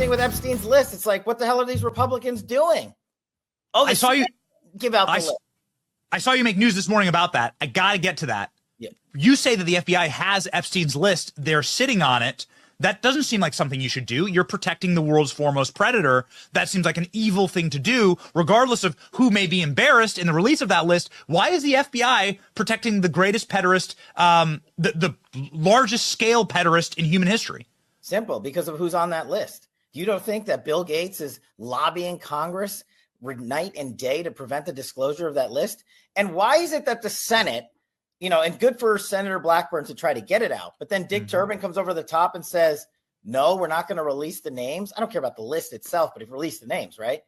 thing with Epstein's list. It's like, what the hell are these Republicans doing? Oh, I saw you give out the list. I saw you make news this morning about that. I got to get to that. Yeah. You say that the FBI has Epstein's list. They're sitting on it. That doesn't seem like something you should do. You're protecting the world's foremost predator. That seems like an evil thing to do, regardless of who may be embarrassed in the release of that list. Why is the FBI protecting the greatest pederast, the largest scale pederast in human history? Simple, because of who's on that list. You don't think that Bill Gates is lobbying Congress night and day to prevent the disclosure of that list? And why is it that the Senate, and good for Senator Blackburn to try to get it out, but then Dick Durbin comes over the top and says, no, we're not going to release the names. I don't care about the list itself, but if release the names, right?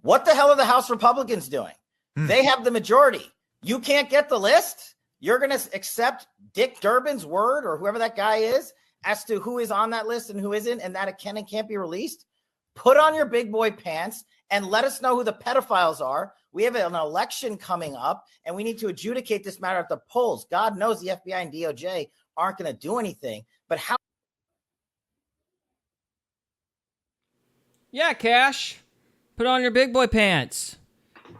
What the hell are the House Republicans doing? They have the majority. You can't get the list? You're going to accept Dick Durbin's word or whoever that guy is as to who is on that list and who isn't, and that it can and can't be released? Put on your big boy pants and let us know who the pedophiles are. We have an election coming up, and we need to adjudicate this matter at the polls. God knows the FBI and DOJ aren't going to do anything, but how? Yeah, Cash. Put on your big boy pants.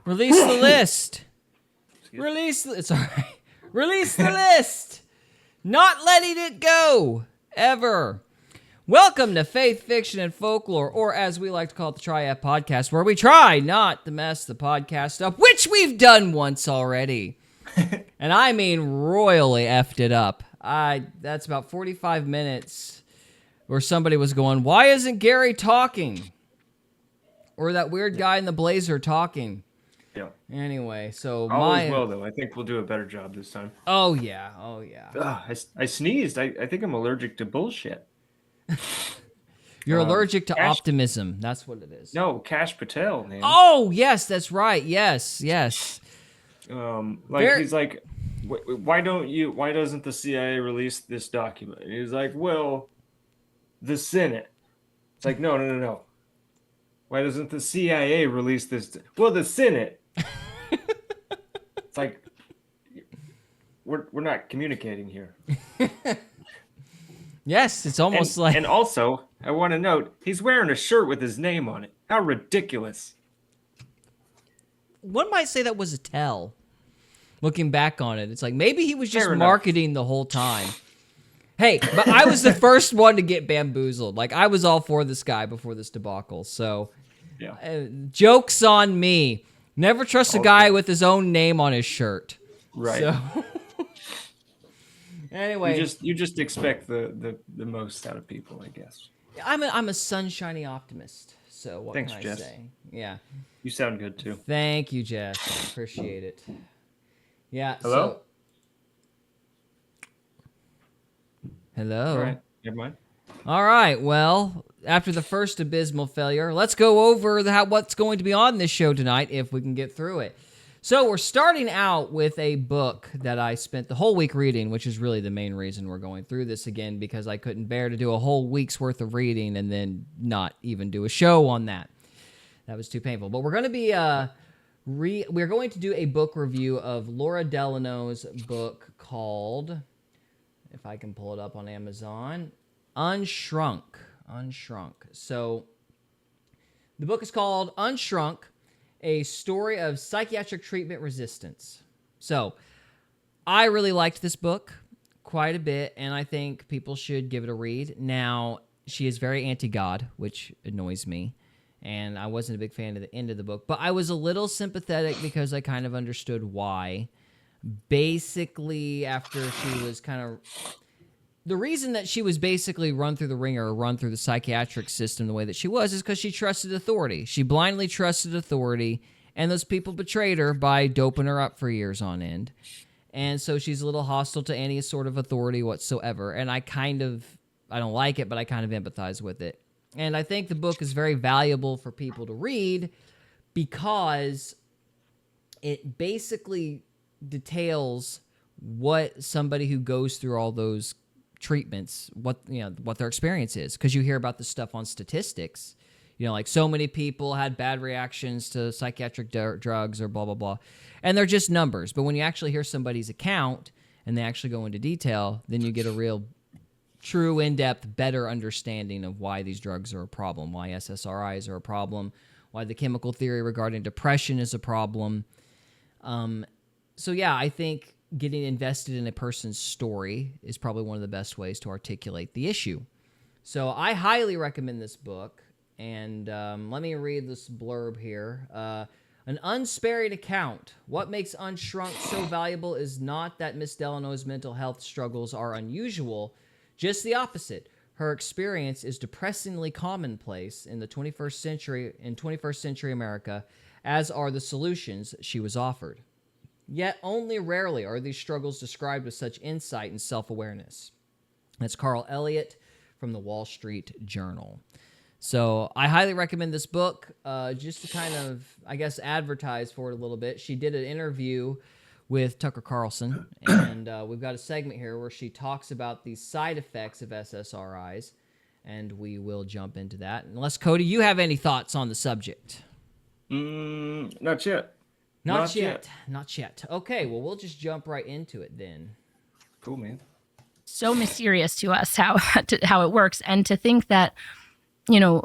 Release the list. It's all right. Release the list. Not letting it go. Ever. Welcome to Faith, Fiction, and Folklore, or as we like to call it, the Triad Podcast, where we try not to mess the podcast up, which we've done once already. And I mean royally effed it up. That's about 45 minutes where somebody was going, why isn't Gary talking? Or that weird guy in the blazer talking. Yeah. Anyway, so all is well, though. I think we'll do a better job this time. Oh, yeah. I sneezed. I think I'm allergic to bullshit. You're allergic to optimism. That's what it is. No, Kash Patel, man. Oh, yes, that's right. Yes. He's like, why doesn't the CIA release this document? And he's like, well, the Senate. It's like, no. Why doesn't the CIA release this? Well, the Senate. It's like, we're not communicating here. Yes, it's almost like... And also, I want to note, he's wearing a shirt with his name on it. How ridiculous. One might say that was a tell. Looking back on it, it's like, maybe he was just marketing the whole time. Hey, but I was the first one to get bamboozled. Like, I was all for this guy before this debacle. So, joke's on me. Never trust a guy with his own name on his shirt. Right. So... Anyway, you just expect the most out of people, I guess. I'm a sunshiny optimist. So what Thanks, can I Jess. say? Yeah. You sound good too. Thank you, Jess. I appreciate it. Yeah. Hello. Hello. All right. Never mind. All right. Well, after the first abysmal failure, let's go over what's going to be on this show tonight, if we can get through it. So we're starting out with a book that I spent the whole week reading, which is really the main reason we're going through this again, because I couldn't bear to do a whole week's worth of reading and then not even do a show on that. That was too painful. But we're going to be we're going to do a book review of Laura Delano's book called, if I can pull it up on Amazon, Unshrunk. So the book is called Unshrunk: A Story of Psychiatric Treatment Resistance. So, I really liked this book quite a bit, and I think people should give it a read. Now, she is very anti-God, which annoys me, and I wasn't a big fan of the end of the book, but I was a little sympathetic because I kind of understood why. Basically, after she was kind of... The reason that she was basically run through the ringer or run through the psychiatric system the way that she was is because she trusted authority. She blindly trusted authority, and those people betrayed her by doping her up for years on end. And so she's a little hostile to any sort of authority whatsoever. And I don't like it, but I kind of empathize with it. And I think the book is very valuable for people to read because it basically details what somebody who goes through all those treatments, what their experience is, because you hear about this stuff on statistics, like so many people had bad reactions to psychiatric drugs or blah blah blah, and they're just numbers. But when you actually hear somebody's account and they actually go into detail, then you get a real true, in-depth, better understanding of why these drugs are a problem, why SSRIs are a problem, why the chemical theory regarding depression is a problem. So yeah, I think getting invested in a person's story is probably one of the best ways to articulate the issue. So I highly recommend this book. And let me read this blurb here. An unsparing account. What makes Unshrunk so valuable is not that Miss Delano's mental health struggles are unusual, just the opposite. Her experience is depressingly commonplace in the 21st century America, as are the solutions she was offered. Yet only rarely are these struggles described with such insight and self-awareness. That's Carl Elliott from the Wall Street Journal. So I highly recommend this book, just to kind of, I guess, advertise for it a little bit. She did an interview with Tucker Carlson, and we've got a segment here where she talks about the side effects of SSRIs, and we will jump into that. Unless, Cody, you have any thoughts on the subject? Not yet. Not yet. Okay, well, we'll just jump right into it then. Cool, man. So mysterious to us how it works, and to think that, you know,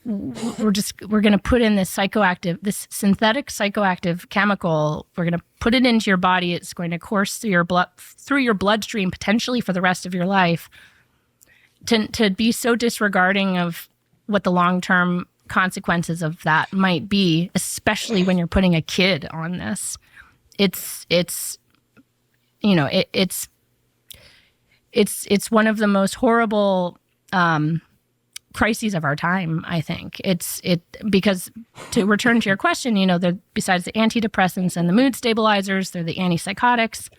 we're going to put in this synthetic psychoactive chemical. We're going to put it into your body. It's going to course through your bloodstream potentially for the rest of your life. To be so disregarding of what the long-term consequences of that might be, especially when you're putting a kid on this, it's one of the most horrible crises of our time, I think. Because, to return to your question, you know, besides the antidepressants and the mood stabilizers, they're the antipsychotics,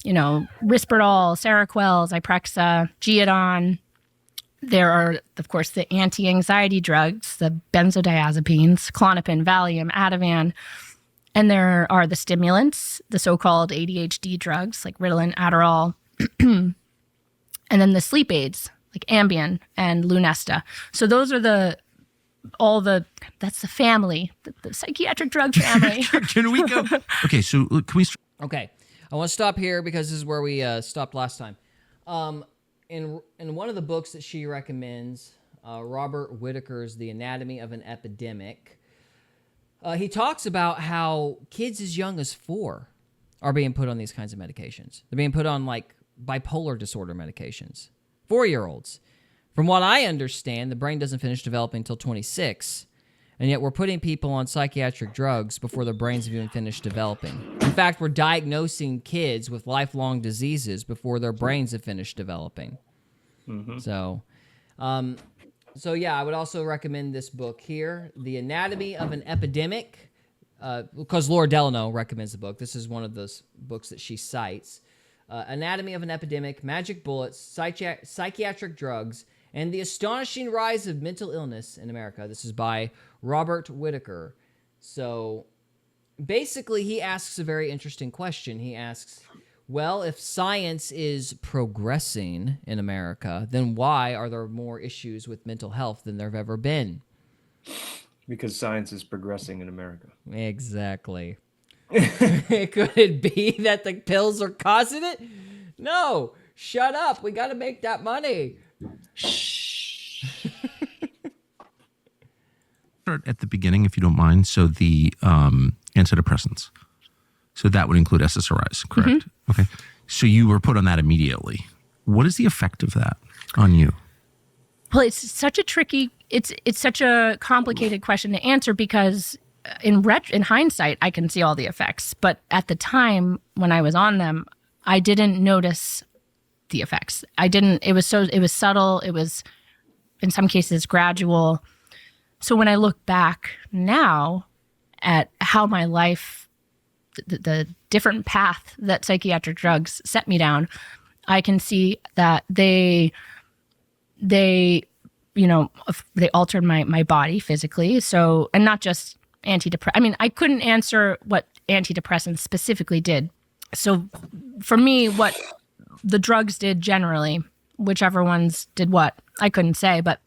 you know, Risperdal, Seroquel, Zyprexa, Geodon. There are, of course, the anti-anxiety drugs, the benzodiazepines, Klonopin, Valium, Ativan. And there are the stimulants, the so-called ADHD drugs like Ritalin, Adderall, and then the sleep aids like Ambien and Lunesta. So those are that's the family, the psychiatric drug family. Can we go? Okay, so can we? Okay, I want to stop here because this is where we stopped last time. In one of the books that she recommends, Robert Whitaker's The Anatomy of an Epidemic, he talks about how kids as young as 4 are being put on these kinds of medications. They're being put on like bipolar disorder medications. 4-year-olds. From what I understand, the brain doesn't finish developing until 26, and yet we're putting people on psychiatric drugs before their brains have even finished developing. In fact, we're diagnosing kids with lifelong diseases before their brains have finished developing. Mm-hmm. So yeah, I would also recommend this book here, The Anatomy of an Epidemic, because Laura Delano recommends the book. This is one of those books that she cites. Anatomy of an Epidemic, Magic Bullets, Psychiatric Drugs, and the Astonishing Rise of Mental Illness in America. This is by Robert Whitaker. So basically, he asks a very interesting question. He asks, well, if science is progressing in America, then why are there more issues with mental health than there have ever been? Because science is progressing in America. Exactly. Could it be that the pills are causing it? No. Shut up. We got to make that money. Shh. Start at the beginning, if you don't mind. So the antidepressants. So that would include SSRIs, correct? Mm-hmm. Okay. So you were put on that immediately. What is the effect of that on you? Well, it's such a complicated question to answer because in hindsight, I can see all the effects. But at the time when I was on them, I didn't notice the effects. It was subtle. It was, in some cases, gradual. So when I look back now at how my life, the different path that psychiatric drugs set me down, I can see that they altered my body physically. So, and not just I couldn't answer what antidepressants specifically did. So for me, what the drugs did generally, whichever ones did what, I couldn't say, but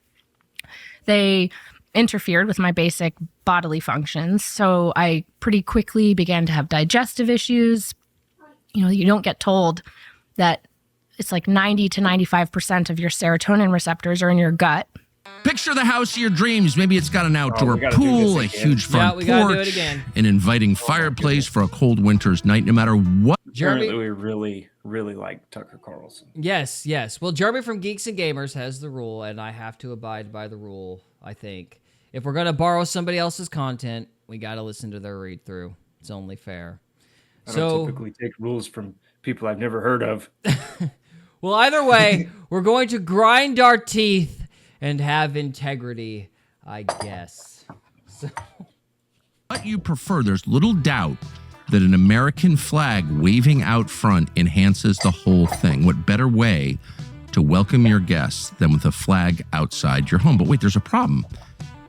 they interfered with my basic bodily functions. So I pretty quickly began to have digestive issues. You know, you don't get told that it's like 90 to 95% of your serotonin receptors are in your gut. Picture the house of your dreams. Maybe it's got an outdoor pool, a huge front porch, an inviting fireplace for a cold winter's night, no matter what. Apparently, we really, really like Tucker Carlson. Yes. Well, Jeremy from Geeks and Gamers has the rule, and I have to abide by the rule, I think. If we're going to borrow somebody else's content, we got to listen to their read-through. It's only fair. I don't typically take rules from people I've never heard of. Well, either way, we're going to grind our teeth and have integrity, I guess. So. What you prefer, there's little doubt that an American flag waving out front enhances the whole thing. What better way to welcome your guests than with a flag outside your home? But wait, there's a problem.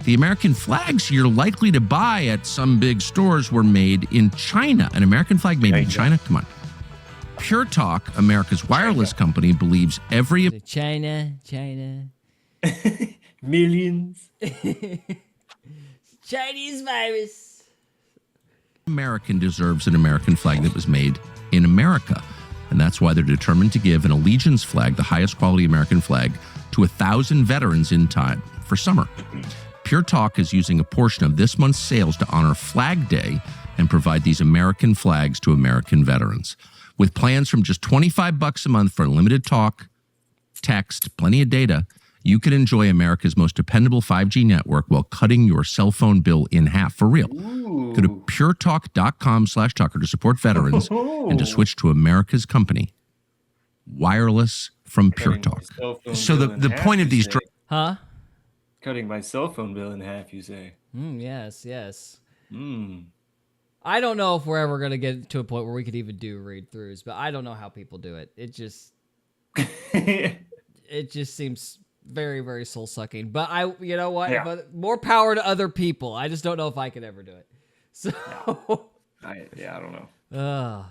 The American flags you're likely to buy at some big stores were made in China. An American flag made in China? Come on. Pure Talk, America's wireless company, believes every... China. Millions. Chinese virus. American deserves an American flag that was made in America. And that's why they're determined to give an allegiance flag, the highest quality American flag, to 1,000 veterans in time for summer. Pure Talk is using a portion of this month's sales to honor Flag Day and provide these American flags to American veterans. With plans from just $25 a month for unlimited talk, text, plenty of data, you can enjoy America's most dependable 5G network while cutting your cell phone bill in half for real. Ooh. Go to puretalk.com/Tucker to support veterans and to switch to America's company, wireless from Pure Talk. So the point of these... Cutting my cell phone bill in half, you say? Yes. I don't know if we're ever going to get to a point where we could even do read-throughs, but I don't know how people do it. It just seems very, very soul-sucking. But you know what? Yeah. But more power to other people. I just don't know if I could ever do it. So I don't know.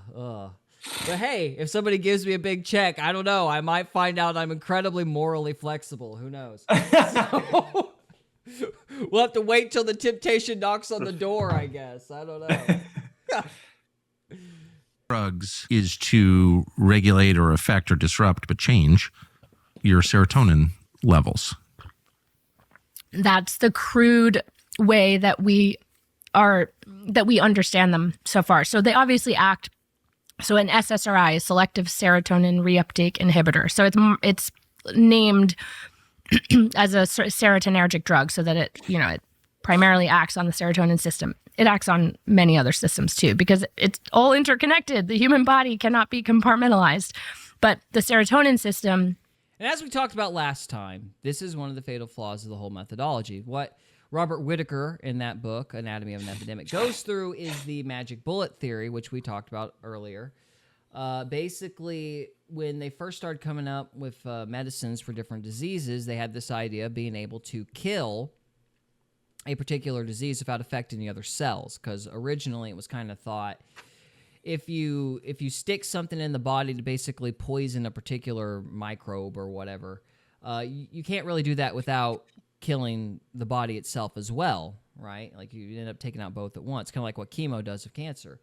But hey, if somebody gives me a big check, I don't know. I might find out I'm incredibly morally flexible. Who knows? So, we'll have to wait till the temptation knocks on the door, I guess. I don't know. Drugs is to regulate or affect or disrupt, but change your serotonin levels. That's the crude way that we understand them so far. So they obviously act. So an SSRI, selective serotonin reuptake inhibitor. So it's named as a serotonergic drug so that it primarily acts on the serotonin system. It acts on many other systems too, because it's all interconnected. The human body cannot be compartmentalized. But the serotonin system... And as we talked about last time, this is one of the fatal flaws of the whole methodology. What Robert Whitaker in that book, Anatomy of an Epidemic, goes through is the magic bullet theory, which we talked about earlier. Basically, when they first started coming up with medicines for different diseases, they had this idea of being able to kill a particular disease without affecting the other cells, because originally it was kind of thought if you stick something in the body to basically poison a particular microbe or whatever, you can't really do that without killing the body itself as well, right? Like you end up taking out both at once, kind of like what chemo does with cancer.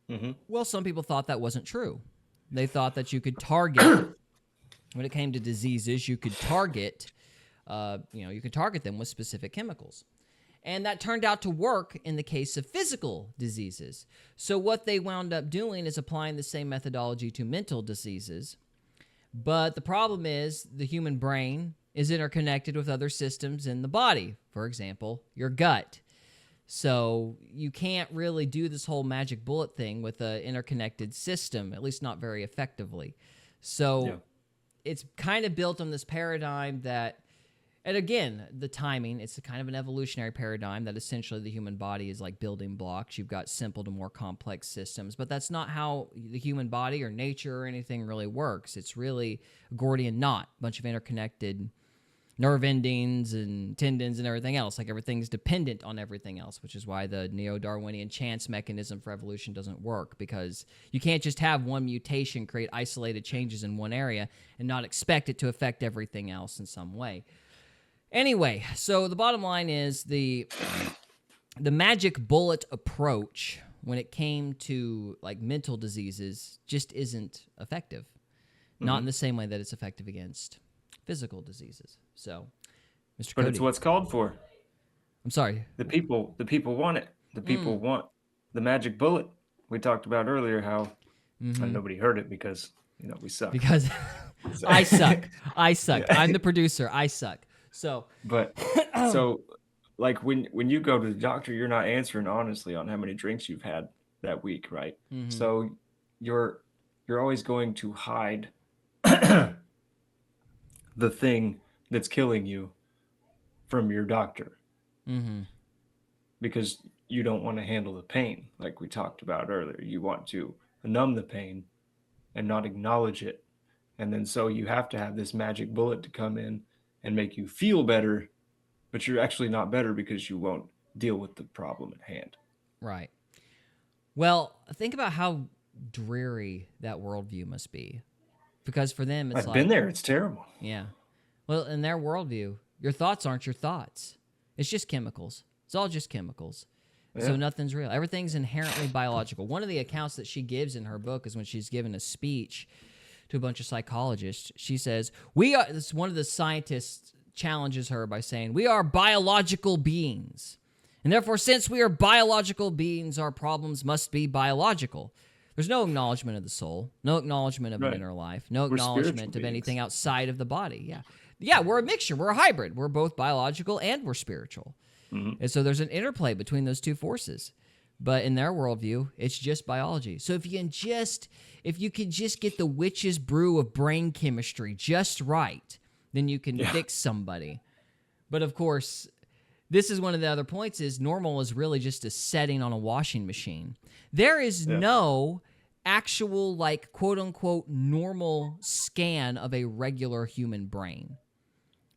Mm-hmm. Well, some people thought that wasn't true. They thought that you could target, when it came to diseases, you could target, you could target them with specific chemicals. And that turned out to work in the case of physical diseases. So what they wound up doing is applying the same methodology to mental diseases. But the problem is the human brain is interconnected with other systems in the body. For example, your gut. So you can't really do this whole magic bullet thing with an interconnected system, at least not very effectively. So it's kind of built on this paradigm that, and again, the timing, it's a kind of an evolutionary paradigm that essentially the human body is like building blocks. You've got simple to more complex systems, but that's not how the human body or nature or anything really works. It's really a Gordian knot, a bunch of interconnected nerve endings and tendons and everything else. Like everything's dependent on everything else, which is why the neo-Darwinian chance mechanism for evolution doesn't work, because you can't just have one mutation create isolated changes in one area and not expect it to affect everything else in some way. Anyway, so the bottom line is the magic bullet approach when it came to like mental diseases just isn't effective. not in the same way that it's effective against physical diseases. So, Mr. But Cody, it's what's called for. I'm sorry. The people want it. The people want the magic bullet. We talked about earlier how nobody heard it because we suck. Because I suck. Yeah. I'm the producer. I suck. So, but so like when you go to the doctor, you're not answering honestly on how many drinks you've had that week, right? So you're always going to hide the thing that's killing you from your doctor. Because you don't want to handle the pain, like we talked about earlier. You want to numb the pain and not acknowledge it. And then so you have to have this magic bullet to come in and make you feel better, but you're actually not better because you won't deal with the problem at hand. Right. Well, think about how dreary that worldview must be. Because for them, it's I've been there. It's terrible. Yeah. Well, in their worldview, your thoughts aren't your thoughts. It's just chemicals. It's all just chemicals. Yeah. So nothing's real. Everything's inherently biological. One of the accounts that she gives in her book is when she's given a speech to a bunch of psychologists. She says, one of the scientists challenges her by saying, we are biological beings. And therefore, since we are biological beings, our problems must be biological. There's no acknowledgement of the soul, no acknowledgement of an inner life, no acknowledgement of anything outside of the body. Yeah. Yeah, we're a mixture. We're a hybrid. We're both biological and we're spiritual. And so there's an interplay between those two forces. But in their worldview, it's just biology. So if you can just get the witch's brew of brain chemistry just right, then you can fix somebody. But of course, this is one of the other points is normal is really just a setting on a washing machine. There is no actual, like, quote unquote, normal scan of a regular human brain.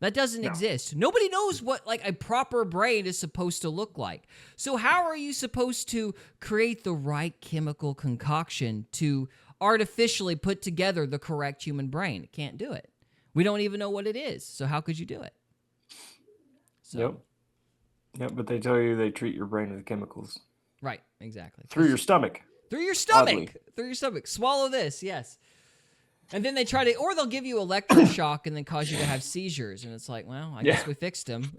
That doesn't exist. Nobody knows what like a proper brain is supposed to look like. So how are you supposed to create the right chemical concoction to artificially put together the correct human brain? Can't do it. We don't even know what it is. So how could you do it? So, Yep, but they tell you they treat your brain with chemicals. Right, exactly. Through your stomach. Through your stomach. Oddly. Through your stomach. Swallow this, yes. And then they try to, or they'll give you electroshock and then cause you to have seizures. And it's like, well, I guess we fixed them.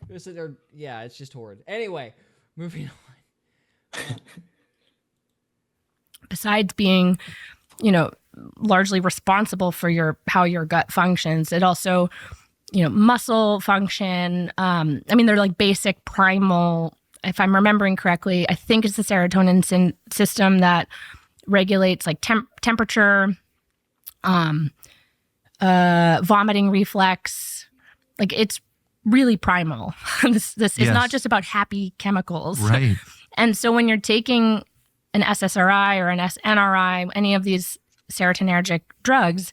It's just horrid. Anyway, moving on. Besides being, largely responsible for how your gut functions, it also, muscle function. They're like basic primal, if I'm remembering correctly, I think it's the serotonin system that regulates like temperature, vomiting reflex. Like it's really primal. This is not just about happy chemicals. Right. And so when you're taking an SSRI or an SNRI, any of these serotonergic drugs,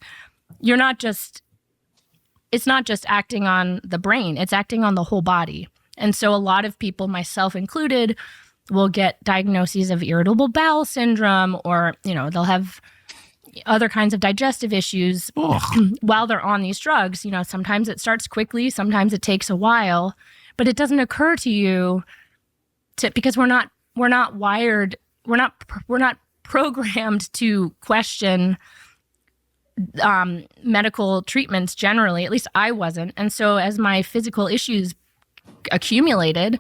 it's not just acting on the brain, it's acting on the whole body. And so a lot of people, myself included, will get diagnoses of irritable bowel syndrome, or, they'll have other kinds of digestive issues while they're on these drugs. Sometimes it starts quickly, sometimes it takes a while, but it doesn't occur to you because we're not wired, we're not programmed to question medical treatments generally. At least I wasn't. And so as my physical issues accumulated,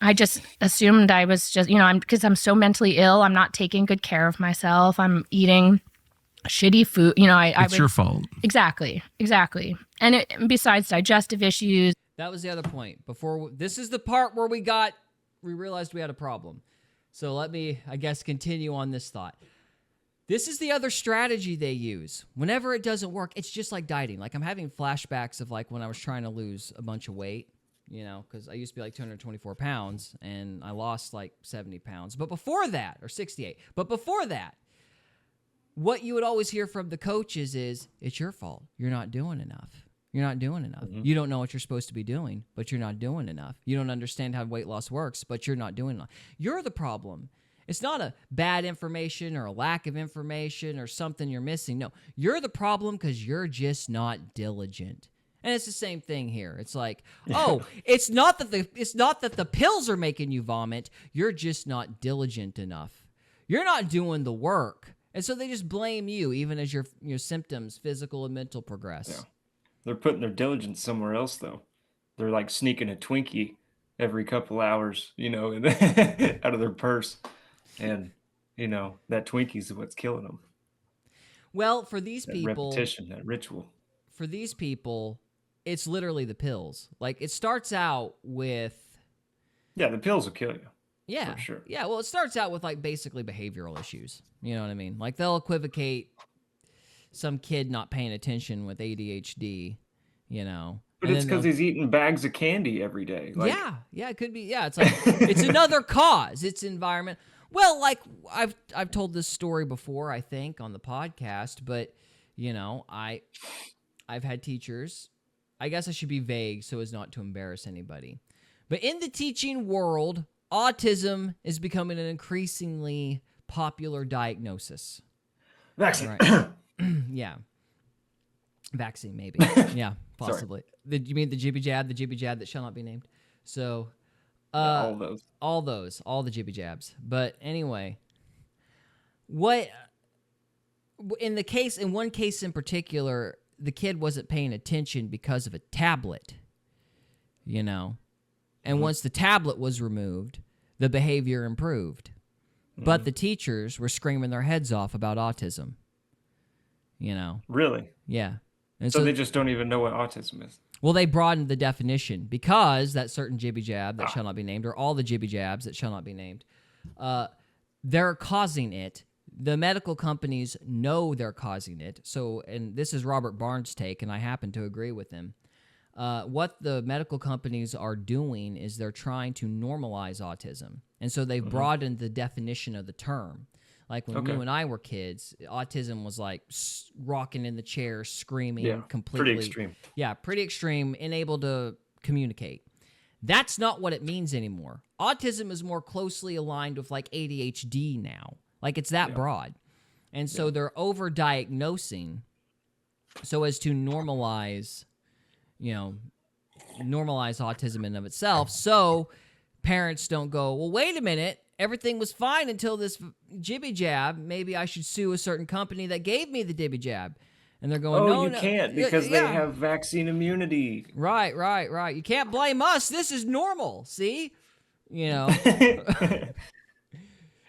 I just assumed I was just, because I'm so mentally ill, I'm not taking good care of myself. I'm eating shitty food. It's your fault. Exactly. And besides digestive issues. That was the other point. This is the part where we realized we had a problem. So let me, I guess, continue on this thought. This is the other strategy they use. Whenever it doesn't work, it's just like dieting. Like I'm having flashbacks of like when I was trying to lose a bunch of weight. Because I used to be like 224 pounds and I lost like 70 pounds. But before that, or 68, but before that, what you would always hear from the coaches is, it's your fault. You're not doing enough. You're not doing enough. Mm-hmm. You don't know what you're supposed to be doing, but you're not doing enough. You don't understand how weight loss works, but you're not doing enough. You're the problem. It's not a bad information or a lack of information or something you're missing. No, you're the problem because you're just not diligent. And it's the same thing here. It's like, it's not that the pills are making you vomit. You're just not diligent enough. You're not doing the work. And so they just blame you, even as your symptoms, physical and mental, progress. Yeah. They're putting their diligence somewhere else, though. They're like sneaking a Twinkie every couple hours, out of their purse. And, that Twinkie's what's killing them. Well, for these That people, repetition, that ritual. For these people, it's literally the pills. Like, it starts out with... Yeah, the pills will kill you. Yeah, for sure. Yeah, well, it starts out with, like, basically behavioral issues. You know what I mean? Like, they'll equivocate some kid not paying attention with ADHD, But it's because he's eating bags of candy every day. Like... Yeah, it could be. Yeah, it's like, it's another cause. It's environment. Well, like, I've told this story before, I think, on the podcast, but, I've had teachers. I guess I should be vague so as not to embarrass anybody. But in the teaching world, autism is becoming an increasingly popular diagnosis. Vaccine. Right. Yeah. Vaccine, maybe. Yeah, possibly. You mean the jibby jab that shall not be named? So, all the jibby jabs. But anyway, in one case in particular, the kid wasn't paying attention because of a tablet, and once the tablet was removed, the behavior improved. But the teachers were screaming their heads off about autism, Really? Yeah. And so they just don't even know what autism is. Well, they broadened the definition because that certain jibby jab that shall not be named, or all the jibby jabs that shall not be named, they're causing it. The medical companies know they're causing it. So, and this is Robert Barnes' take, and I happen to agree with him. What the medical companies are doing is they're trying to normalize autism. And so they've broadened the definition of the term. Like when you and I were kids, autism was like rocking in the chair, screaming, completely. Pretty extreme. Yeah, pretty extreme, unable to communicate. That's not what it means anymore. Autism is more closely aligned with like ADHD now. Like it's that broad. And so they're over-diagnosing so as to normalize autism in and of itself. So parents don't go, well, wait a minute. Everything was fine until this jibby jab. Maybe I should sue a certain company that gave me the jibby jab. And they're going, no, you can't because they have vaccine immunity. Right. You can't blame us. This is normal. See?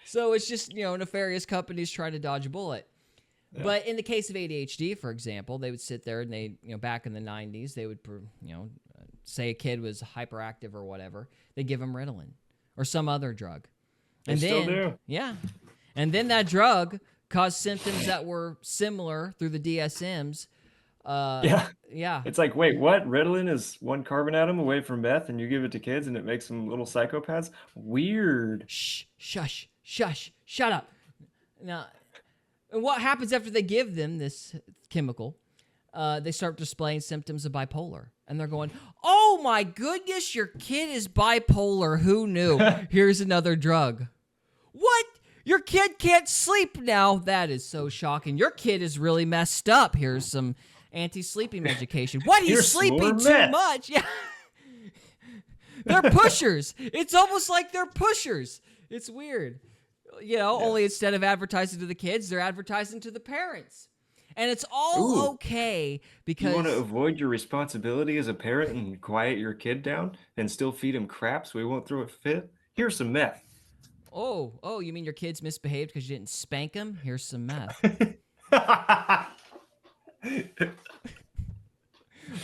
So it's just, nefarious companies trying to dodge a bullet. Yeah. But in the case of ADHD, for example, they would sit there and they, back in the 90s, they would, say a kid was hyperactive or whatever. They give them Ritalin or some other drug. They still do. Yeah. And then that drug caused symptoms that were similar through the DSMs. Yeah. It's like, wait, what? Ritalin is one carbon atom away from meth, and you give it to kids, and it makes them little psychopaths? Weird. Shush, shut up. Now, and what happens after they give them this chemical? They start displaying symptoms of bipolar. And they're going, oh my goodness, your kid is bipolar. Who knew? Here's another drug. What? Your kid can't sleep now? That is so shocking. Your kid is really messed up. Here's some anti-sleeping medication. What? He's sleeping too much. Yeah. They're pushers. It's almost like they're pushers. It's weird. Only instead of advertising to the kids, they're advertising to the parents. And it's all okay because... You want to avoid your responsibility as a parent and quiet your kid down and still feed him crap so he won't throw a fit? Here's some meth. Oh, you mean your kids misbehaved because you didn't spank them? Here's some meth. But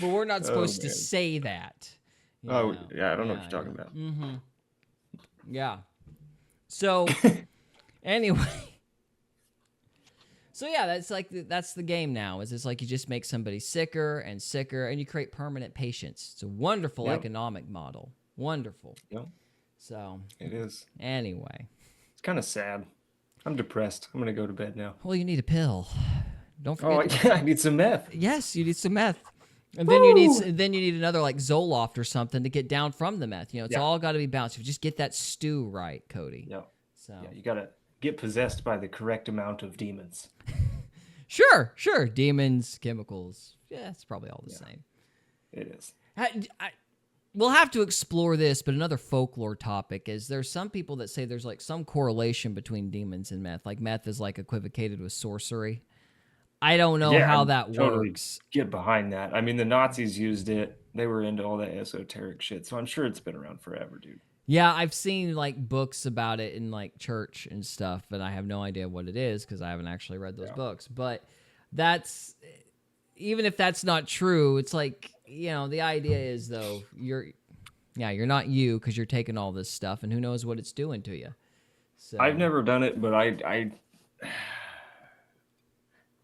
we're not supposed to say that. I don't know what you're talking about. Mm-hmm. Yeah. So, anyway... So yeah, that's the game now. Is it's like you just make somebody sicker and sicker, and you create permanent patients. It's a wonderful economic model. Wonderful. Yep. So it is. Anyway, it's kind of sad. I'm depressed. I'm gonna go to bed now. Well, you need a pill. Don't forget. I need some meth. Yes, you need some meth, and then you need another like Zoloft or something to get down from the meth. It's all got to be balanced. You just get that stew right, Cody. Yeah. So you gotta get possessed by the correct amount of demons. Sure. Demons, chemicals. Yeah, it's probably all the same. It is. we'll have to explore this, but another folklore topic is there's some people that say there's like some correlation between demons and meth. Like meth is like equivocated with sorcery. I don't know how that totally works. get behind that. I mean, the Nazis used it. They were into all that esoteric shit. So I'm sure it's been around forever, dude. Yeah, I've seen like books about it in like church and stuff, but I have no idea what it is because I haven't actually read those books. But that's, even if that's not true, it's like, you know, the idea is though, you're not you because you're taking all this stuff and who knows what it's doing to you. So I've never done it, but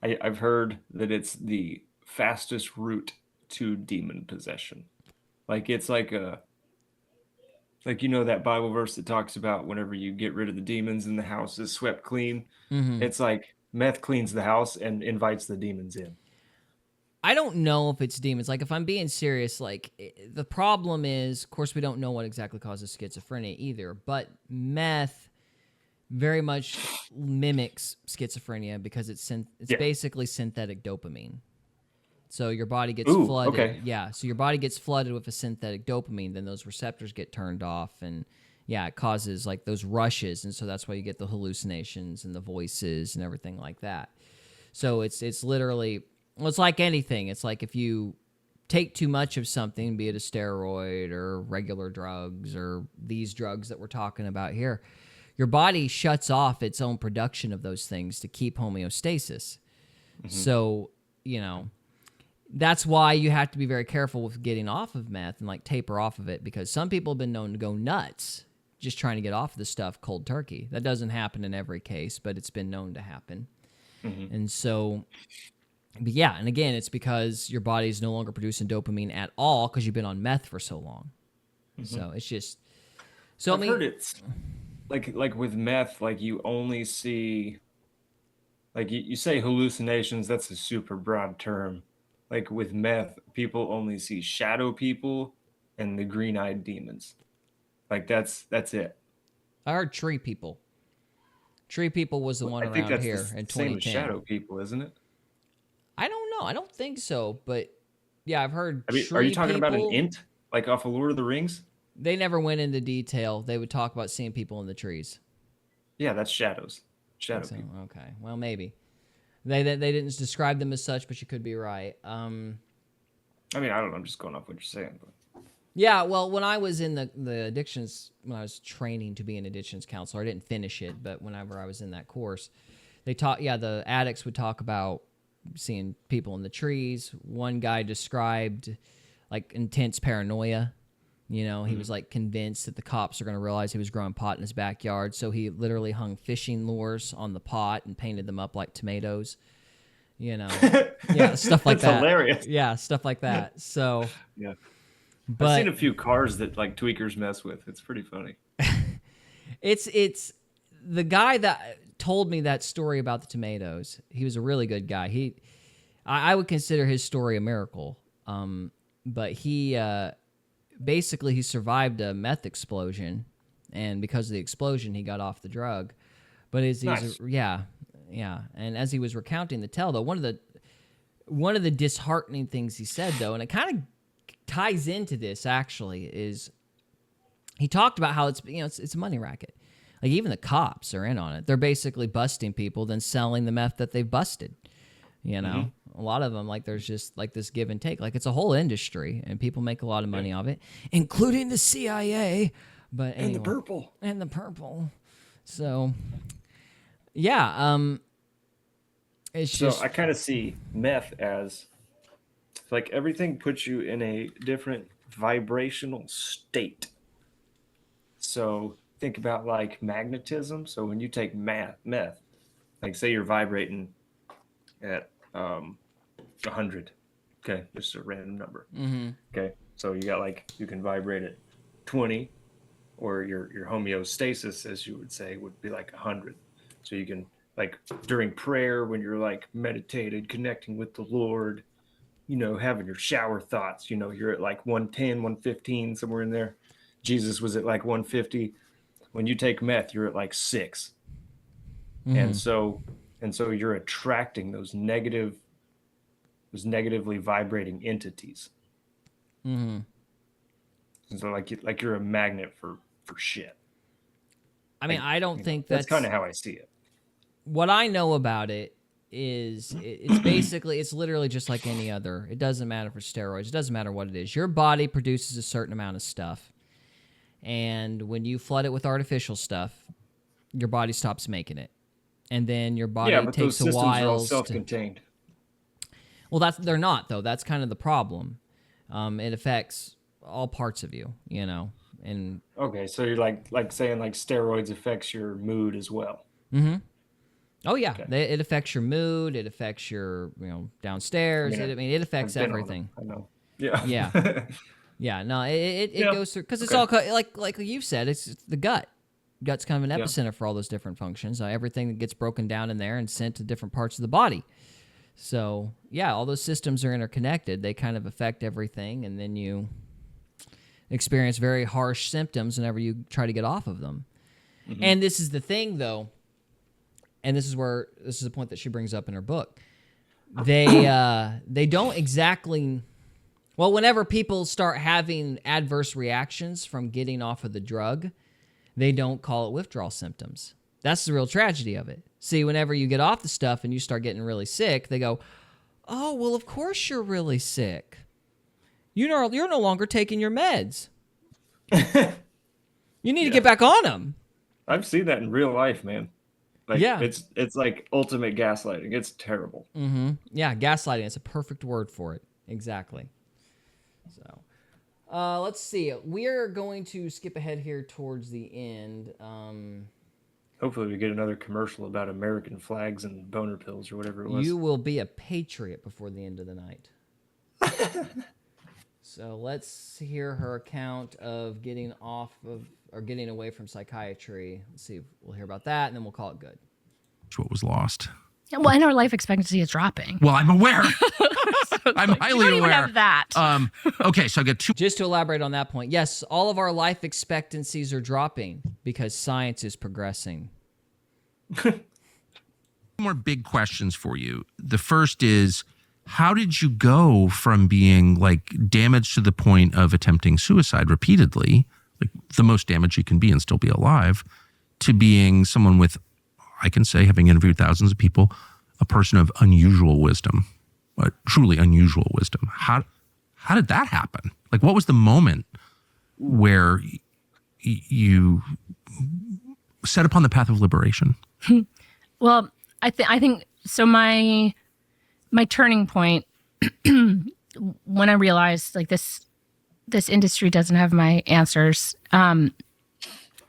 I've heard that it's the fastest route to demon possession. Like it's like you know that Bible verse that talks about whenever you get rid of the demons and the house is swept clean. Mhm. It's like meth cleans the house and invites the demons in. I don't know if it's demons. Like, if I'm being serious, like, the problem is, of course, we don't know what exactly causes schizophrenia either, but meth very much mimics schizophrenia because it's basically synthetic dopamine. So your body gets flooded. Okay. Yeah, so your body gets flooded with a synthetic dopamine, then those receptors get turned off, and yeah, it causes like those rushes, and so that's why you get the hallucinations and the voices and everything like that. So it's literally, well, it's like anything. It's like if you take too much of something, be it a steroid or regular drugs or these drugs that we're talking about here, your body shuts off its own production of those things to keep homeostasis. Mm-hmm. So, you know, that's why you have to be very careful with getting off of meth and like taper off of it, because some people have been known to go nuts just trying to get off the stuff cold turkey. That doesn't happen in every case, but it's been known to happen. Mm-hmm. And so, but yeah, and again, it's because your body is no longer producing dopamine at all because you've been on meth for so long. Mm-hmm. So it's just, so I've heard it's like with meth, like you only see, like you say hallucinations, that's a super broad term. Like with meth, people only see shadow people and the green-eyed demons. Like that's it. I heard tree people. Tree people was the one around here in 2010. Same as shadow people, isn't it? I don't know. I don't think so, but yeah, I've heard. Are you talking about an int, like off of Lord of the Rings? They never went into detail. They would talk about seeing people in the trees. Yeah, that's shadows. Shadow people. Okay, well maybe. They didn't describe them as such, but you could be right. I mean, I don't know. I'm just going off what you're saying. But. Yeah, well, when I was in the addictions, when I was training to be an addictions counselor, I didn't finish it, but whenever I was in that course, they taught, the addicts would talk about seeing people in the trees. One guy described like intense paranoia. You know, he was like convinced that the cops are going to realize he was growing pot in his backyard. So he literally hung fishing lures on the pot and painted them up like tomatoes. You know, yeah, stuff like that. That's hilarious. Yeah, stuff like that. So, yeah. But I've seen a few cars that like tweakers mess with. It's pretty funny. It's the guy that told me that story about the tomatoes. He was a really good guy. I would consider his story a miracle. But he basically he survived a meth explosion, and because of the explosion, he got off the drug. But and as he was recounting the tale, though, one of the disheartening things he said, though, and it kind of ties into this actually, is he talked about how it's a money racket. Like even the cops are in on it. They're basically busting people, then selling the meth that they've busted. You know, a lot of them, like there's just like this give and take. Like it's a whole industry, and people make a lot of money off it, including the CIA. But anyway, and the purple. So, yeah, it's just. So I kind of see meth as like everything puts you in a different vibrational state. So think about like magnetism. So when you take meth, like say you're vibrating at 100, okay, just a random number. Mm-hmm. Okay, so you got like you can vibrate at 20, or your homeostasis, as you would say, would be like 100. So you can like during prayer when you're like meditated, connecting with the Lord, you know, having your shower thoughts, you know, you're at like 110, 115, somewhere in there. Jesus was at like 150. When you take meth, you're at like 6. Mm-hmm. And so you're attracting those negatively vibrating entities. Mm-hmm. So like you're a magnet for shit. I mean, I don't think that's kind of how I see it. What I know about it is it's basically, it's literally just like any other. It doesn't matter for steroids. It doesn't matter what it is. Your body produces a certain amount of stuff. And when you flood it with artificial stuff, your body stops making it. And then your body but takes those a while. Are all self-contained. Well, they're not, though. That's kind of the problem. It affects all parts of you, you know. And okay, so you're like saying like steroids affects your mood as well. Mm-hmm. Oh yeah, okay. It affects your mood. It affects your downstairs. It affects everything. I know. Yeah. Yeah. Yeah. No, it goes through because it's all like you've said. It's the gut. Gut's kind of an epicenter for all those different functions. Everything that gets broken down in there and sent to different parts of the body. So yeah, all those systems are interconnected. They kind of affect everything, and then you experience very harsh symptoms whenever you try to get off of them. Mm-hmm. And this is the thing, though, and this is the point that she brings up in her book. They don't exactly. Well, whenever people start having adverse reactions from getting off of the drug, they don't call it withdrawal symptoms. That's the real tragedy of it. See, whenever you get off the stuff and you start getting really sick, they go, "Oh, well, of course you're really sick. You're no longer taking your meds. You need to get back on them." I've seen that in real life, man. Like, it's like ultimate gaslighting. It's terrible. Mm-hmm. Yeah, gaslighting. It's a perfect word for it. Exactly. So, let's see. We're going to skip ahead here towards the end. Hopefully we get another commercial about American flags and boner pills or whatever it was. You will be a patriot before the end of the night. So let's hear her account of getting off of or getting away from psychiatry. Let's see. We'll hear about that, and then we'll call it good. What was lost? Yeah, well, and our life expectancy is dropping. Well, I'm aware. I'm highly aware. Even have that. Okay, so I got two. Just to elaborate on that point, yes, all of our life expectancies are dropping because science is progressing. More big questions for you. The first is, how did you go from being like damaged to the point of attempting suicide repeatedly, like the most damage you can be and still be alive, to being someone with, I can say, having interviewed thousands of people, a person of unusual wisdom, truly unusual wisdom. How did that happen? Like, what was the moment where you set upon the path of liberation? Well, I think so. My turning point when I realized like this industry doesn't have my answers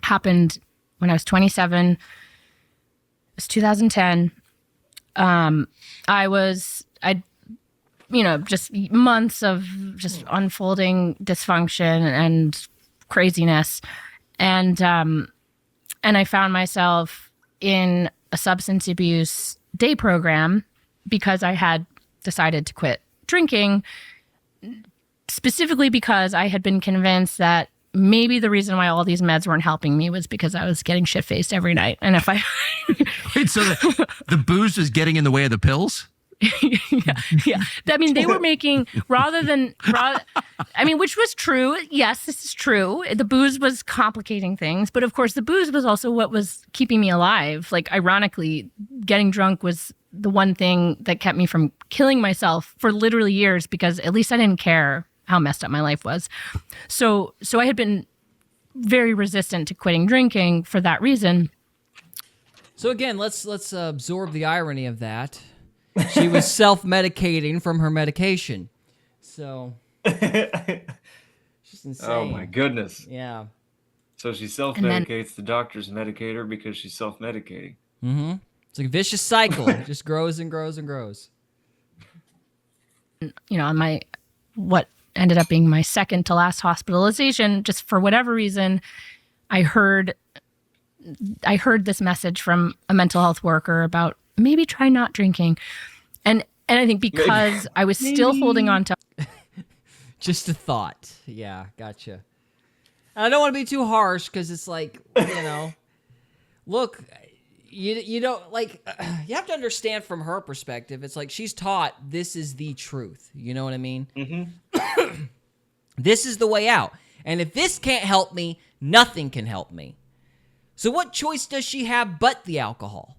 happened when I was 27. It was 2010. Just months of just unfolding dysfunction and craziness. And I found myself in a substance abuse day program because I had decided to quit drinking, specifically because I had been convinced that maybe the reason why all these meds weren't helping me was because I was getting shit-faced every night. And if I... Wait, so the booze was getting in the way of the pills? Yeah. I mean, they were making, which was true. Yes, this is true. The booze was complicating things. But of course, the booze was also what was keeping me alive. Like, ironically, getting drunk was the one thing that kept me from killing myself for literally years, because at least I didn't care how messed up my life was. So I had been very resistant to quitting drinking for that reason. So again, let's absorb the irony of that. She was self-medicating from her medication. So she's insane. Oh my goodness. Yeah. So she self-medicates, the doctors medicate her because she's self-medicating. Mm-hmm. It's like a vicious cycle. It just grows and grows and grows. On what ended up being my second to last hospitalization, just for whatever reason, I heard this message from a mental health worker about maybe try not drinking. And I think because I was still holding on to... Just a thought. Yeah, gotcha. I don't want to be too harsh because it's like, look, you don't, like, you have to understand from her perspective. It's like she's taught this is the truth. You know what I mean? Mm-hmm. This is the way out. And if this can't help me, nothing can help me. So what choice does she have but the alcohol?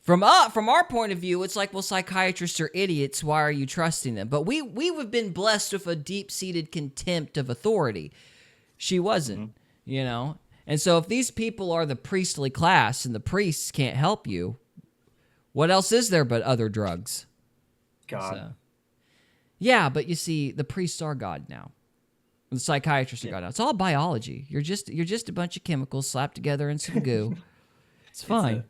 From our point of view, it's like, well, psychiatrists are idiots. Why are you trusting them? But we've been blessed with a deep-seated contempt of authority. She wasn't, you know? And so if these people are the priestly class and the priests can't help you, what else is there but other drugs? God. So, yeah, but you see, the priests are God now. The psychiatrists are God now. It's all biology. You're just a bunch of chemicals slapped together in some goo. It's fine.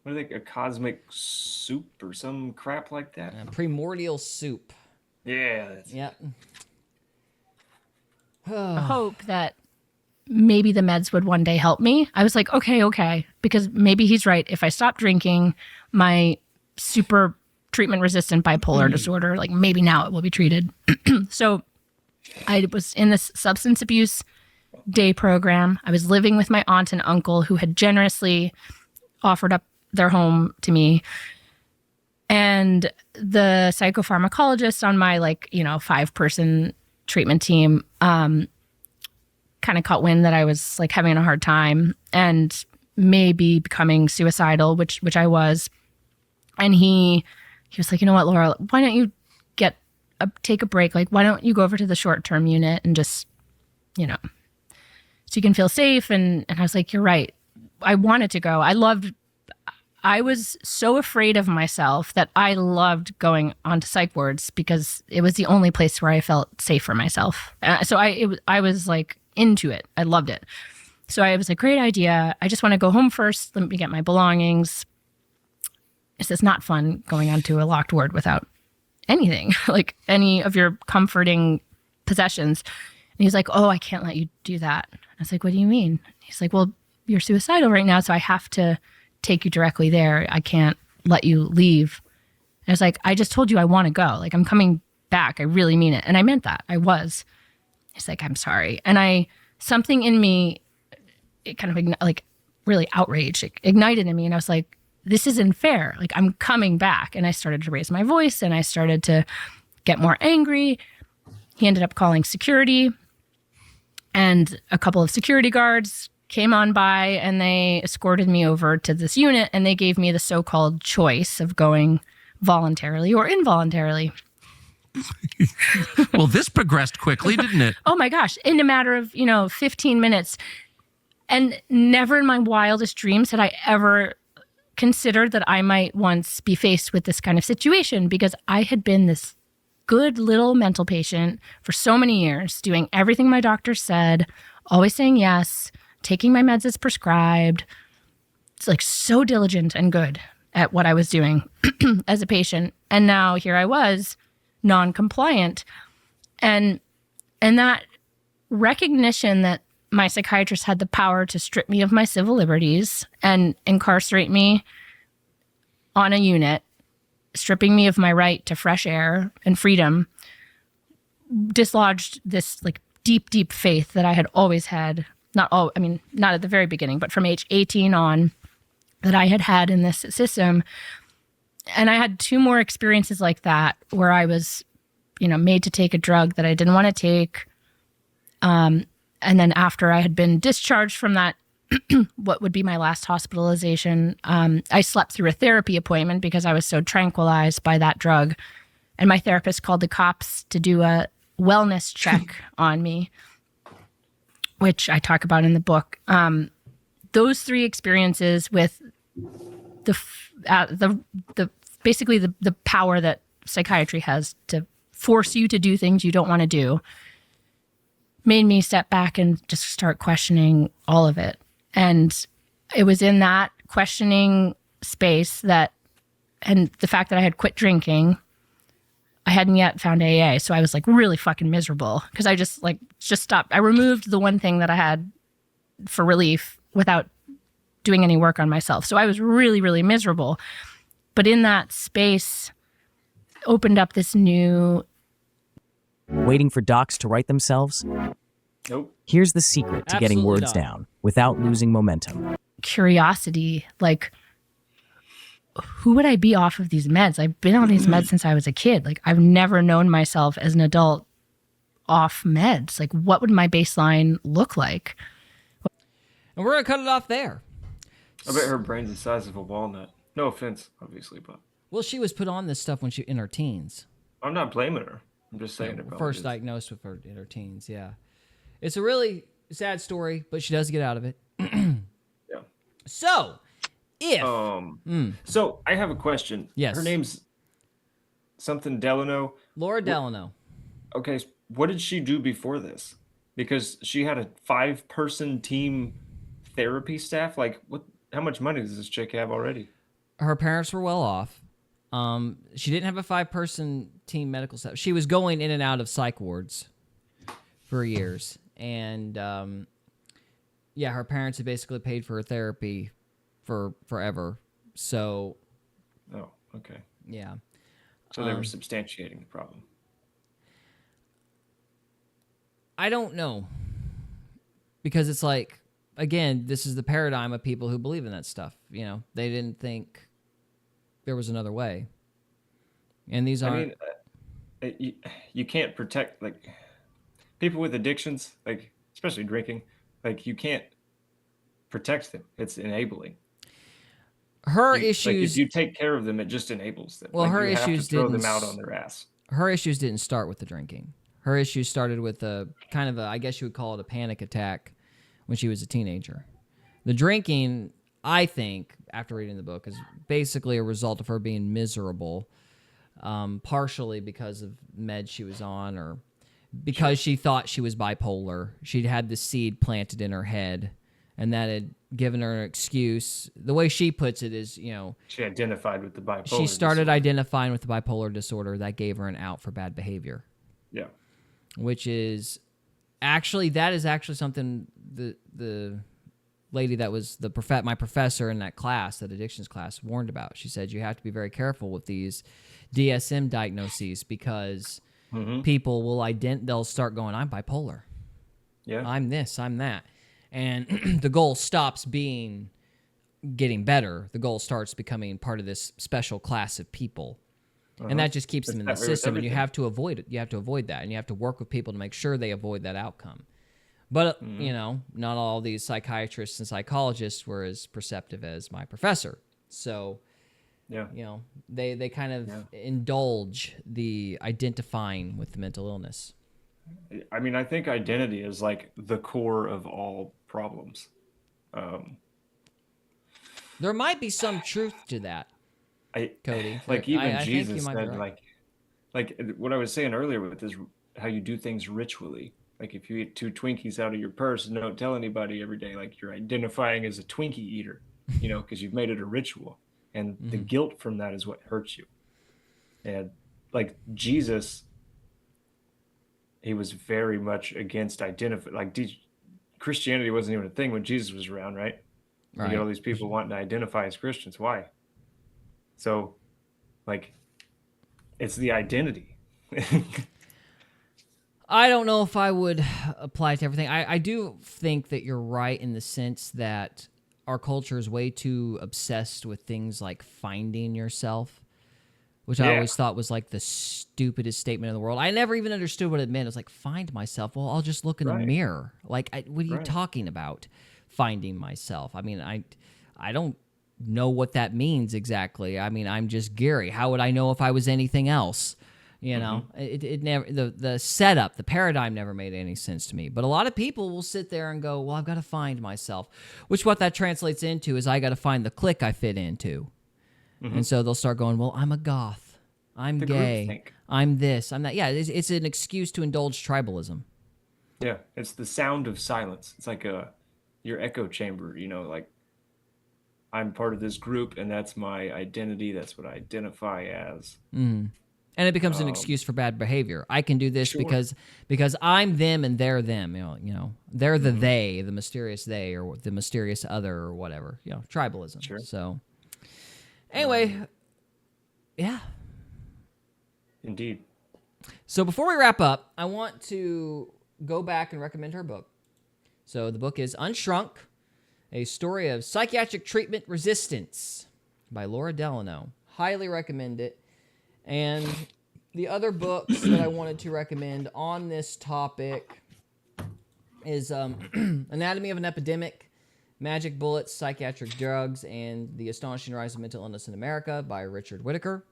What are they? A cosmic soup or some crap like that? Primordial soup. Yeah. Yep. I hope that maybe the meds would one day help me. I was like, okay, because maybe he's right. If I stop drinking, my super treatment-resistant bipolar disorder, like maybe now it will be treated. So I was in this substance abuse day program. I was living with my aunt and uncle who had generously offered up their home to me. And the psychopharmacologist on my 5-person treatment team kind of caught wind that I was like having a hard time and maybe becoming suicidal, which I was. And he was like, you know what, Laura, why don't you take a break? Like, why don't you go over to the short-term unit and just, so you can feel safe. And I was like, you're right. I wanted to go. I was so afraid of myself that I loved going onto psych wards because it was the only place where I felt safe for myself. So I was like into it. I loved it. So I was like, great idea. I just want to go home first. Let me get my belongings. It's not fun going onto a locked ward without anything, like any of your comforting possessions. And he's like, oh, I can't let you do that. I was like, what do you mean? He's like, well, you're suicidal right now, so I have to take you directly there. I can't let you leave. And I was like, I just told you I want to go. Like, I'm coming back. I really mean it. And I meant that. I was. He's like, I'm sorry. And something in me, it kind of really outraged. It ignited in me. And I was like, this isn't fair. Like, I'm coming back. And I started to raise my voice and I started to get more angry. He ended up calling security, and a couple of security guards came on by and they escorted me over to this unit, and they gave me the so-called choice of going voluntarily or involuntarily. Well, this progressed quickly, didn't it? Oh my gosh. In a matter of, 15 minutes. And never in my wildest dreams had I ever considered that I might once be faced with this kind of situation, because I had been this good little mental patient for so many years, doing everything my doctor said, always saying yes, taking my meds as prescribed. It's like so diligent and good at what I was doing as a patient. And now here I was, non-compliant. And that recognition that my psychiatrist had the power to strip me of my civil liberties and incarcerate me on a unit, stripping me of my right to fresh air and freedom, dislodged this like deep, deep faith that I had always had. Not at the very beginning, but from age 18 on, that I had in this system. And I had 2 more experiences like that where I was, made to take a drug that I didn't want to take. And then after I had been discharged from that, what would be my last hospitalization, I slept through a therapy appointment because I was so tranquilized by that drug. And my therapist called the cops to do a wellness check on me, which I talk about in the book. Those 3 experiences with basically the power that psychiatry has to force you to do things you don't want to do made me step back and just start questioning all of it. And it was in that questioning space and the fact that I had quit drinking, I hadn't yet found AA. So I was like really fucking miserable because I just stopped. I removed the one thing that I had for relief without doing any work on myself. So I was really, really miserable. But in that space opened up this new... Waiting for docs to write themselves? Nope. Here's the secret to getting Absolutely words not. down without losing momentum. Curiosity, like, who would I be off of these meds? I've been on these meds since I was a kid. Like, I've never known myself as an adult off meds? Like, what would my baseline look like? And we're going to cut it off there. I bet her brain's the size of a walnut. No offense, obviously, but Well, she was put on this stuff when she in her teens. I'm not blaming her. I'm just saying it probably First is. diagnosed with her in her teens, yeah. It's a really sad story, but she does get out of it. Yeah. So, if... So, I have a question. Yes. Her name's something Delano. Laura Delano. Okay, what did she do before this? Because she had a 5-person team therapy staff. Like, what? How much money does this chick have already? Her parents were well off. She didn't have a 5-person team medical staff. She was going in and out of psych wards for years. And, yeah, her parents had basically paid for her therapy for forever. So, Oh, okay. yeah. So they were substantiating the problem. I don't know. Because it's like, again, this is the paradigm of people who believe in that stuff. You know, they didn't think there was another way. And these aren't... I mean, you can't protect, like, people with addictions, like, especially drinking, like, you can't protect them. It's enabling. Her Like, issues... if you take care of them, it just enables them. Well, like, her you issues have to throw didn't them out on their ass. Her issues didn't start with the drinking. Her issues started with a kind of a, I guess you would call it a panic attack when she was a teenager. The drinking, I think, after reading the book, is basically a result of her being miserable, partially because of meds she was on or because she thought she was bipolar. She'd had the seed planted in her head, and that had given her an excuse. The way she puts it is, you know... She identified with the bipolar She started disorder. identifying with the bipolar disorder. That gave her an out for bad behavior. Yeah. Which is... Actually, that is actually something the lady that was my professor in that class, that addictions class, warned about. She said, you have to be very careful with these DSM diagnoses because people will they'll start going, I'm bipolar. Yeah. I'm this, I'm that. And the goal stops being getting better. The goal starts becoming part of this special class of people. And that just keeps them in the system, and you have to avoid it. You have to avoid that, and you have to work with people to make sure they avoid that outcome. But, you know, not all these psychiatrists and psychologists were as perceptive as my professor. So, Yeah. you know, they kind of indulge the identifying with the mental illness. I mean, I think identity is like the core of all problems. There might be some truth to that, Cody. Like even I think Jesus you might be said, right. like what I was saying earlier with this, how you do things ritually. Like if you eat 2 Twinkies out of your purse and don't tell anybody every day, like you're identifying as a Twinkie eater, you know, because you've made it a ritual. And the guilt from that is what hurts you. And like Jesus, he was very much against Christianity wasn't even a thing when Jesus was around, right? You get all these people wanting to identify as Christians. Why? So, like, it's the identity. I don't know if I would apply it to everything. I do think that you're right in the sense that our culture is way too obsessed with things like finding yourself, which I always thought was like the stupidest statement in the world. I never even understood what it meant. It was like, find myself. Well, I'll just look in the mirror. Like, what are you talking about, finding myself? I mean, I don't know what that means exactly. I mean, I'm just Gary. How would I know if I was anything else? You know, it never, the setup, the paradigm never made any sense to me. But a lot of people will sit there and go, well, I've got to find myself, which what that translates into is I got to find the clique I fit into. And so they'll start going, well, I'm a goth. I'm gay. I'm this. I'm that. Yeah, it's an excuse to indulge tribalism. Yeah, it's the sound of silence. It's like your echo chamber, you know, like I'm part of this group and that's my identity. That's what I identify as. And it becomes an excuse for bad behavior. I can do this because I'm them and they're them. You know, they're the they, the mysterious they, or the mysterious other, or whatever. You know, tribalism. Sure. So, anyway, yeah. Indeed. So before we wrap up, I want to go back and recommend her book. So the book is Unshrunk, a story of psychiatric treatment resistance by Laura Delano. Highly recommend it. And The other books that I wanted to recommend on this topic is Anatomy of an Epidemic, Magic Bullets, Psychiatric Drugs, and The Astonishing Rise of Mental Illness in America by Richard Whittaker.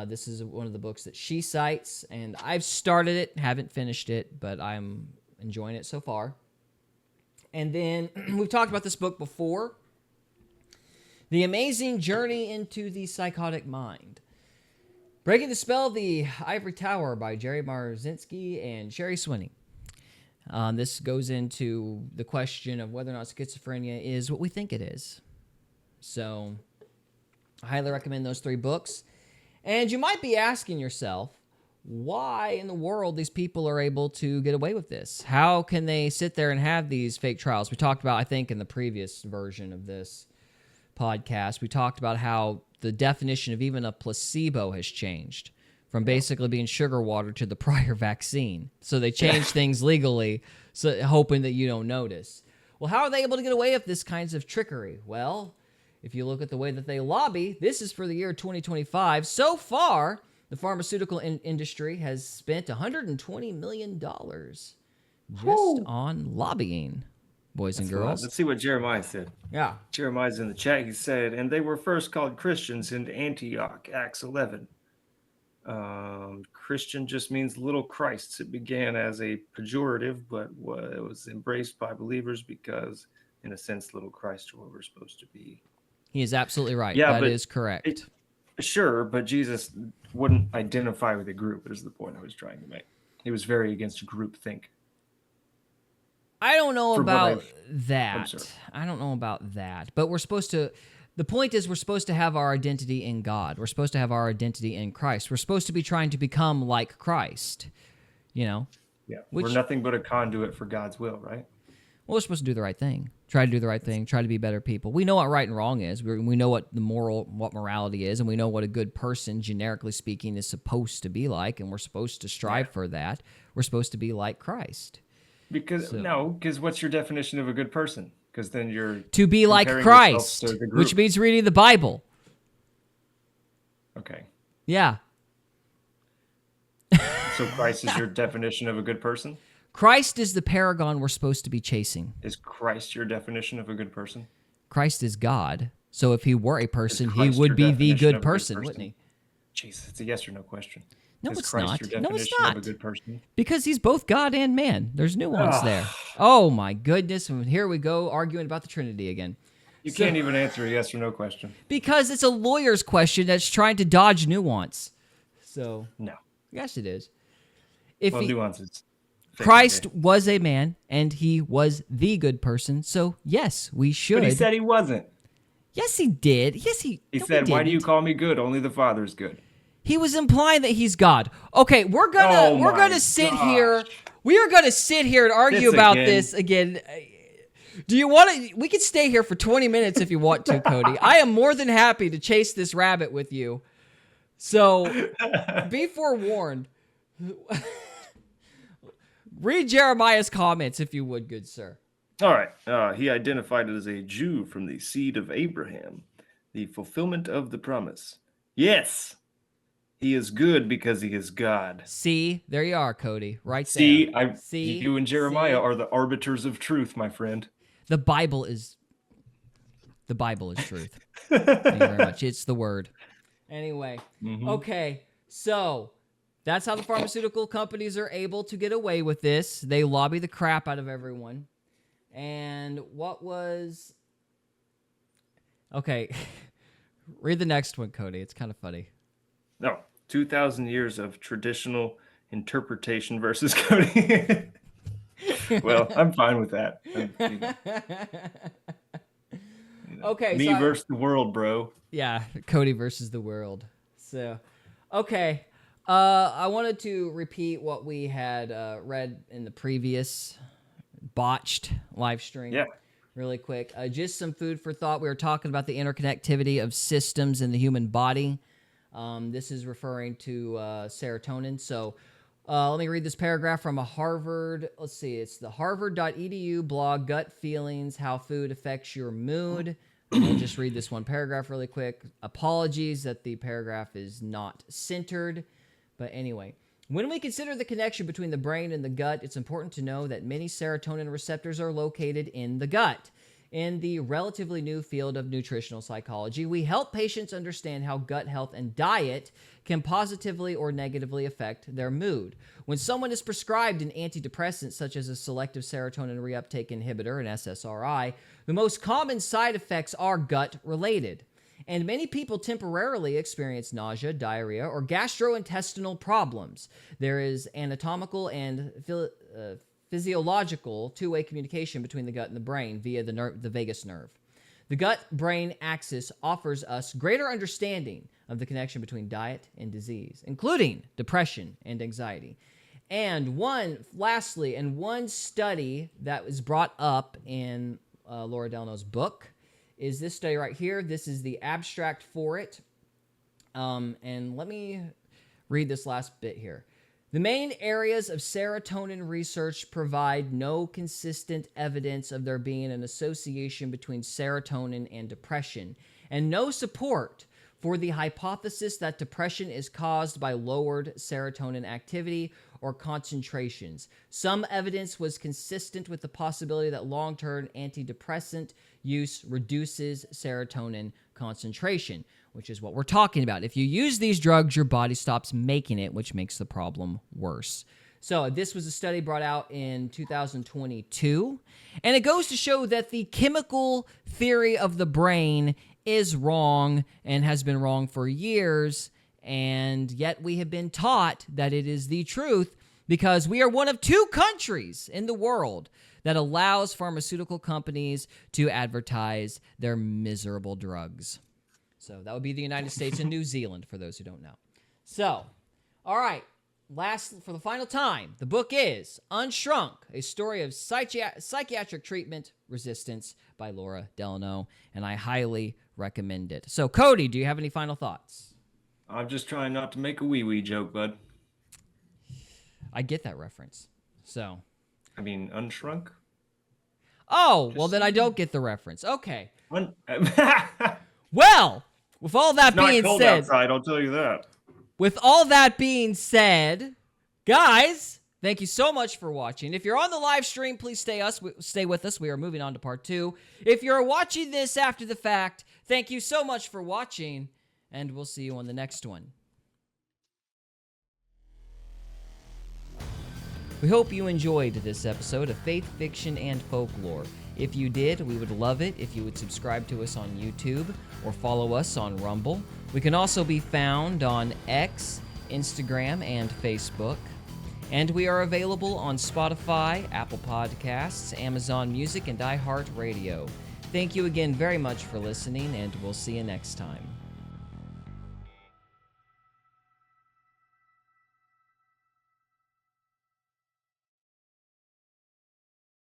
This is one of the books that she cites, and I've started it, haven't finished it, but I'm enjoying it so far. And then we've talked about this book before, The Amazing Journey into the Psychotic Mind. Breaking the Spell of the Ivory Tower by Jerry Marzinski and Sherry Sweeney. This goes into the question of whether or not schizophrenia is what we think it is. So, I highly recommend those 3 books. And you might be asking yourself, why in the world these people are able to get away with this? How can they sit there and have these fake trials? We talked about, I think, in the previous version of this podcast, we talked about how the definition of even a placebo has changed from basically being sugar water to the prior vaccine. So they changed things legally, so hoping that you don't notice. Well, how are they able to get away with this kinds of trickery? Well, if you look at the way that they lobby, this is for the year 2025. So far, the pharmaceutical industry has spent $120 million just on lobbying. Boys and girls. Let's see what Jeremiah said. Yeah. Jeremiah's in the chat. He said, and they were first called Christians in Antioch, Acts 11. Christian just means little Christs. It began as a pejorative, but it was embraced by believers because, in a sense, little Christ are what we're supposed to be. He is absolutely right. Yeah, that is correct. Sure, but Jesus wouldn't identify with a group, is the point I was trying to make. He was very against groupthink. I don't know about that. observed. I don't know about that. But we're supposed to, the point is we're supposed to have our identity in God. We're supposed to have our identity in Christ. We're supposed to be trying to become like Christ, you know? Yeah, we're nothing but a conduit for God's will, right? Well, we're supposed to do the right thing. Try to do the right thing. Try to be better people. We know what right and wrong is. We know what what morality is, and we know what a good person, generically speaking, is supposed to be like, and we're supposed to strive for that. We're supposed to be like Christ. Because what's your definition of a good person? Because then you're to be like Christ, which means reading the Bible. Okay. Yeah. So Christ is your definition of a good person? Christ is the paragon we're supposed to be chasing. Is Christ your definition of a good person? Christ is God. So if he were a person, he would be the good person, wouldn't he? Jesus, it's a yes or no question. No, is it's Christ not. Your definition No, it's not. Of a good person? Because he's both God and man. There's nuance there. Oh, my goodness. And here we go arguing about the Trinity again. You can't even answer a yes or no question. Because it's a lawyer's question that's trying to dodge nuance. So, no. Yes, it is. Nuance is... Christ was a man, and he was the good person. So, yes, we should. But he said he wasn't. Yes, he did. Yes, he said, why do you call me good? Only the Father's good. He was implying that he's God. Okay, we're gonna sit here. We are gonna sit here and argue about this again. Do you want to? We could stay here for 20 minutes if you want to, Cody. I am more than happy to chase this rabbit with you. So, be forewarned. Read Jeremiah's comments if you would, good sir. All right. He identified as a Jew from the seed of Abraham, the fulfillment of the promise. Yes. He is good because he is God. See, there you are, Cody. Right there. See, you and Jeremiah are the arbiters of truth, my friend. The Bible is truth. Thank you very much. It's the word. Anyway, okay. So that's how the pharmaceutical companies are able to get away with this. They lobby the crap out of everyone. And what was... Okay. Read the next one, Cody. It's kind of funny. No. 2,000 years of traditional interpretation versus Cody. Well, I'm fine with that. Okay. Me versus the world, bro. Yeah, Cody versus the world. So, okay. I wanted to repeat what we had read in the previous botched live stream. Yeah. Really quick. Just some food for thought. We were talking about the interconnectivity of systems in the human body. This is referring to serotonin. So let me read this paragraph from a Harvard. Let's see. It's the harvard.edu blog, Gut Feelings, How Food Affects Your Mood. I'll just read this one paragraph really quick. Apologies that the paragraph is not centered. But anyway, when we consider the connection between the brain and the gut, it's important to know that many serotonin receptors are located in the gut. In the relatively new field of nutritional psychology, we help patients understand how gut health and diet can positively or negatively affect their mood. When someone is prescribed an antidepressant, such as a selective serotonin reuptake inhibitor, an SSRI, the most common side effects are gut-related. And many people temporarily experience nausea, diarrhea, or gastrointestinal problems. There is anatomical and physiological two-way communication between the gut and the brain via the vagus nerve. The gut-brain axis offers us greater understanding of the connection between diet and disease, including depression and anxiety. And one study that was brought up in Laura Delano's book is this study right here. This is the abstract for it. And let me read this last bit here. The main areas of serotonin research provide no consistent evidence of there being an association between serotonin and depression, and no support for the hypothesis that depression is caused by lowered serotonin activity or concentrations. Some evidence was consistent with the possibility that long-term antidepressant use reduces serotonin concentration, which is what we're talking about. If you use these drugs, your body stops making it, which makes the problem worse. So this was a study brought out in 2022, and it goes to show that the chemical theory of the brain is wrong and has been wrong for years, and yet we have been taught that it is the truth because we are one of 2 countries in the world that allows pharmaceutical companies to advertise their miserable drugs. So that would be the United States and New Zealand, for those who don't know. So, all right, for the final time, the book is Unshrunk, a story of psychiatric treatment resistance by Laura Delano, and I highly recommend it. So, Cody, do you have any final thoughts? I'm just trying not to make a wee-wee joke, bud. I get that reference. So, I mean, Unshrunk? Oh, well, then I don't get the reference. Okay. Well, with all that being cold said, outside, I'll tell you that. With all that being said, guys, thank you so much for watching. If you're on the live stream, please stay with us. We are moving on to part 2. If you're watching this after the fact, thank you so much for watching, and we'll see you on the next one. We hope you enjoyed this episode of Faith, Fiction, and Folklore. If you did, we would love it if you would subscribe to us on YouTube or follow us on Rumble. We can also be found on X, Instagram, and Facebook. And we are available on Spotify, Apple Podcasts, Amazon Music, and iHeartRadio. Thank you again very much for listening, and we'll see you next time.